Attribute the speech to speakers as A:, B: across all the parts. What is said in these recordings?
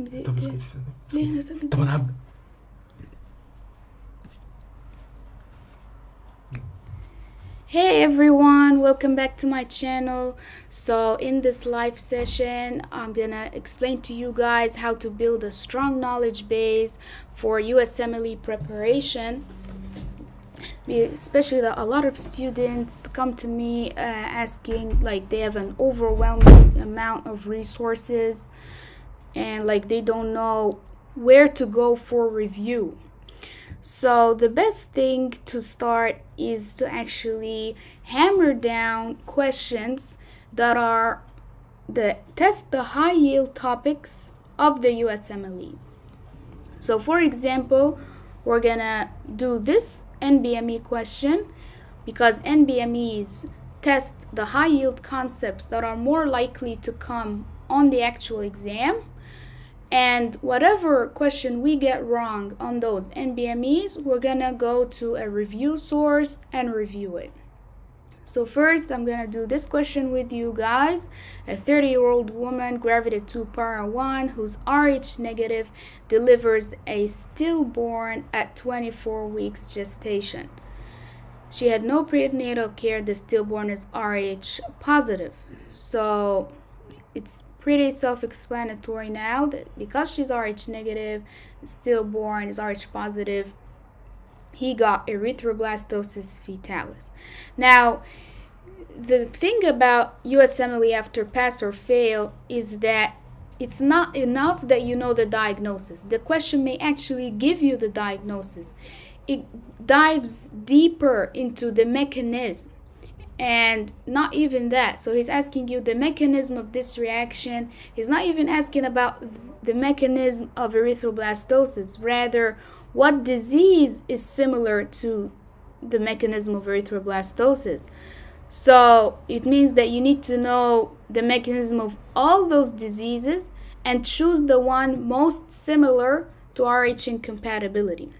A: طب اسكتي اسكتي. طب انا هبدأ.
B: Hey everyone, welcome back to my channel. So in this live session, I'm gonna explain to you guys how to build a strong knowledge base for USMLE preparation. Especially that a lot of students come to me asking, like, they have an overwhelming amount of resources and like they don't know where to go for review. So the best thing to start is to actually hammer down questions that are test the high yield topics of the USMLE. So for example, we're gonna do this NBME question because NBMEs test the high yield concepts that are more likely to come on the actual exam. And whatever question we get wrong on those NBMEs, we're gonna go to a review source and review it. So first, I'm gonna do this question with you guys. A 30-year-old woman, gravity 2 para 1, who's RH negative, delivers a stillborn at 24 weeks gestation. She had no prenatal care. The stillborn is RH positive. So it's pretty self-explanatory now that because she's RH negative, stillborn is RH positive, he got erythroblastosis fetalis. Now, the thing about USMLE after pass or fail is that it's not enough that you know the diagnosis. The question may actually give you the diagnosis. It dives deeper into the mechanism. And not even that. So he's asking you the mechanism of this reaction. He's not even asking about the mechanism of erythroblastosis. Rather, what disease is similar to the mechanism of erythroblastosis. So it means that you need to know the mechanism of all those diseases and choose the one most similar to RH incompatibility.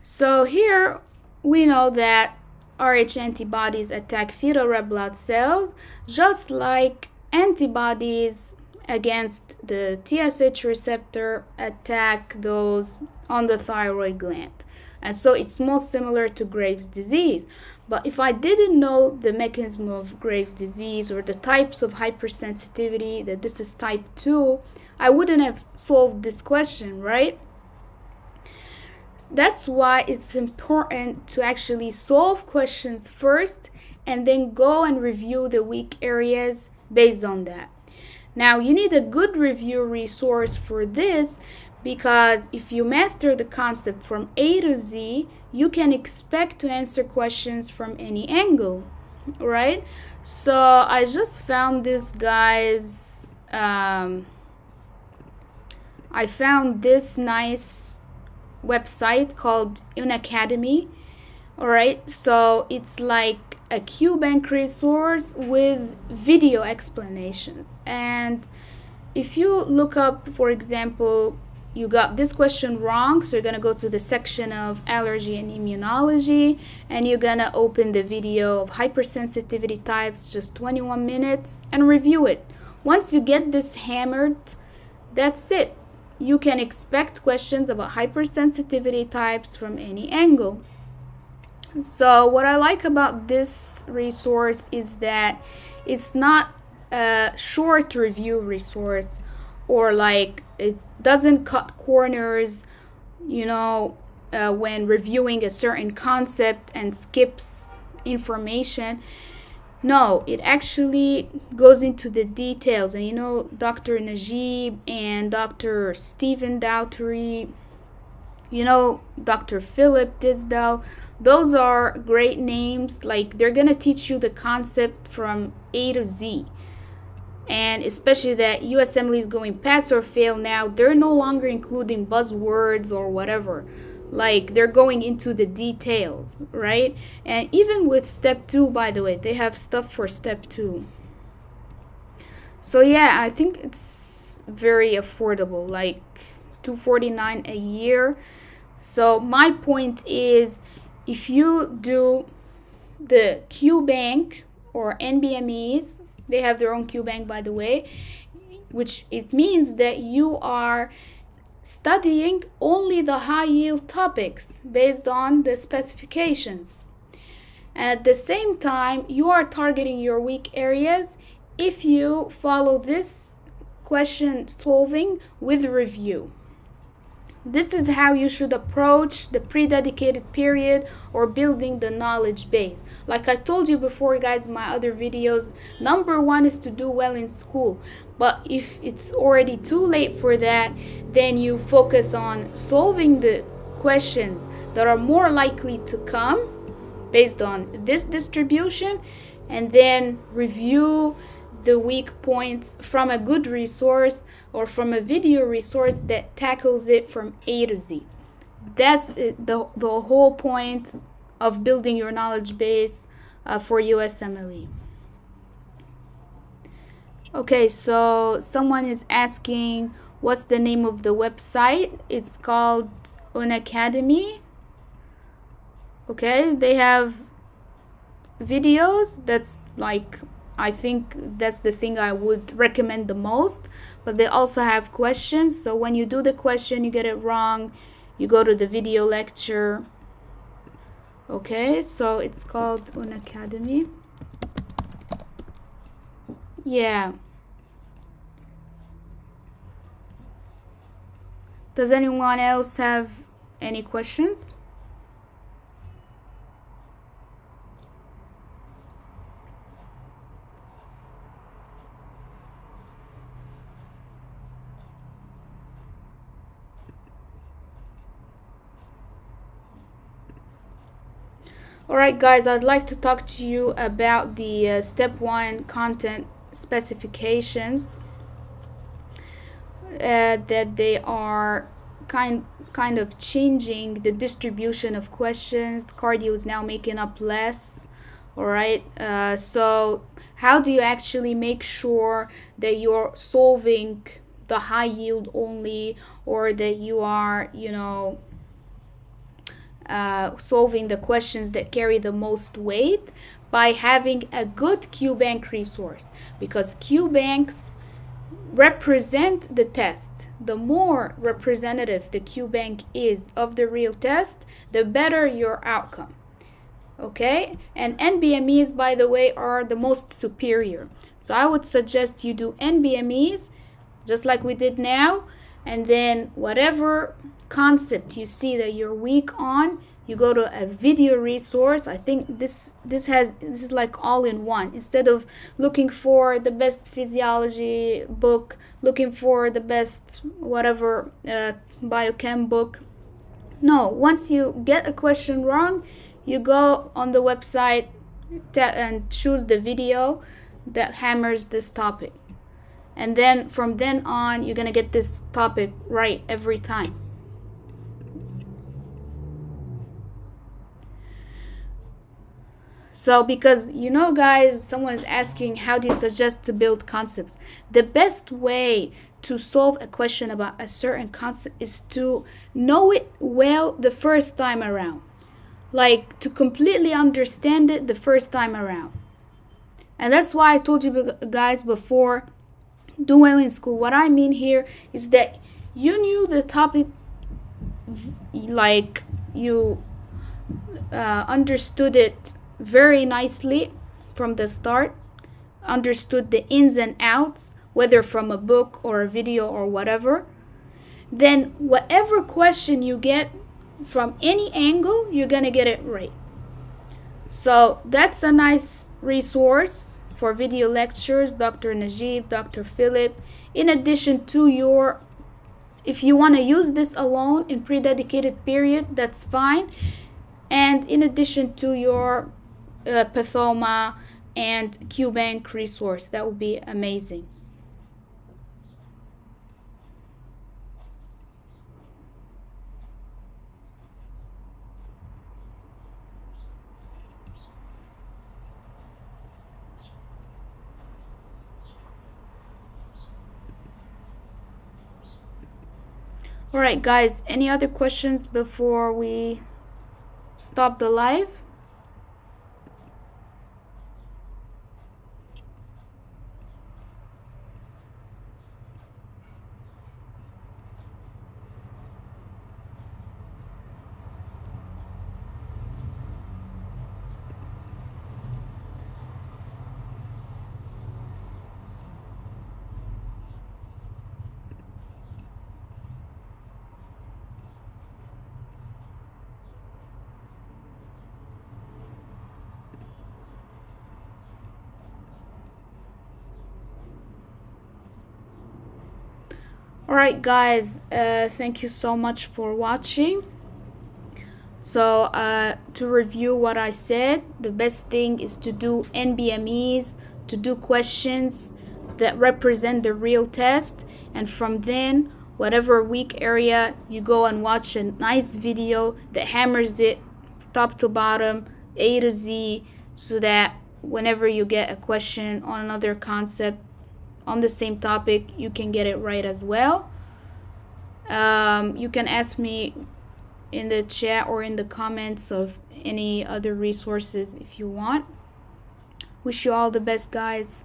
B: So here we know that RH antibodies attack fetal red blood cells, just like antibodies against the TSH receptor attack those on the thyroid gland. And so it's most similar to Graves' disease. But if I didn't know the mechanism of Graves' disease or the types of hypersensitivity, that this is type 2, I wouldn't have solved this question, right? That's why it's important to actually solve questions first and then go and review the weak areas based on that. Now, you need a good review resource for this because if you master the concept from A to Z, you can expect to answer questions from any angle, right? So I just found this, guys. I found this nice website called Unacademy. All right, so it's like a QBank resource with video explanations. And if you look up, for example, you got this question wrong, so you're gonna go to the section of allergy and immunology and you're gonna open the video of hypersensitivity types, just 21 minutes, and review it. Once you get this hammered, that's it. You can expect questions about hypersensitivity types from any angle. So what I like about this resource is that it's not a short review resource, or like it doesn't cut corners, when reviewing a certain concept and skips information. No, it actually goes into the details. And Dr. Najib and Dr. Stephen Dowtery, Dr. Philip Disdale, those are great names. Like, they're gonna teach you the concept from A to Z. And especially that USMLE is going pass or fail now, they're no longer including buzzwords or whatever. Like, they're going into the details, right? And even with step 2, by the way, they have stuff for step 2. So yeah, I think it's very affordable, like $249 a year. So my point is, if you do the QBank or NBMEs, they have their own QBank, by the way, which it means that you are studying only the high yield topics based on the specifications. And at the same time, you are targeting your weak areas if you follow this question solving with review. This is how you should approach the pre-dedicated period or building the knowledge base. Like I told you before, guys, in my other videos, number one is to do well in school. But if it's already too late for that, then you focus on solving the questions that are more likely to come based on this distribution, and then review the weak points from a good resource or from a video resource that tackles it from A to Z. That's the whole point of building your knowledge base for USMLE. Okay, so someone is asking what's the name of the website. It's called Unacademy. Okay, they have videos. That's like, I think that's the thing I would recommend the most. But they also have questions. So when you do the question, you get it wrong, you go to the video lecture. Okay, so it's called Unacademy. Yeah. Does anyone else have any questions? Alright guys, I'd like to talk to you about the step 1 content specifications, that they are kind of changing the distribution of questions. Cardio is now making up less. Alright, so how do you actually make sure that you're solving the high yield only, or that you are, solving the questions that carry the most weight? By having a good QBank resource, because QBanks represent the test. The more representative the QBank is of the real test, the better your outcome. Okay, and NBMEs, by the way, are the most superior. So I would suggest you do NBMEs just like we did now, and then whatever concept you see that you're weak on, you go to a video resource. I think this is like all in one. Instead of looking for the best physiology book, looking for the best whatever biochem book. No, once you get a question wrong, you go on the website and choose the video that hammers this topic. And then from then on, you're gonna get this topic right every time. So because, guys, someone is asking, how do you suggest to build concepts? The best way to solve a question about a certain concept is to know it well the first time around. Like, to completely understand it the first time around. And that's why I told you guys before, do well in school. What I mean here is that you knew the topic, like you understood it very nicely from the start, understood the ins and outs, whether from a book or a video or whatever. Then whatever question you get from any angle, you're gonna get it right. So that's a nice resource for video lectures, Dr. Najib, Dr. Philip. In addition to your, if you want to use this alone in pre-dedicated period, that's fine. And in addition to your Pathoma and QBank resource, that would be amazing. Alright guys, any other questions before we stop the live? Alright guys, thank you so much for watching. So to review what I said, the best thing is to do NBMEs, to do questions that represent the real test, and from then whatever weak area, you go and watch a nice video that hammers it top to bottom, A to Z, so that whenever you get a question on another concept on the same topic, you can get it right as well. You can ask me in the chat or in the comments of any other resources if you want. Wish you all the best, guys.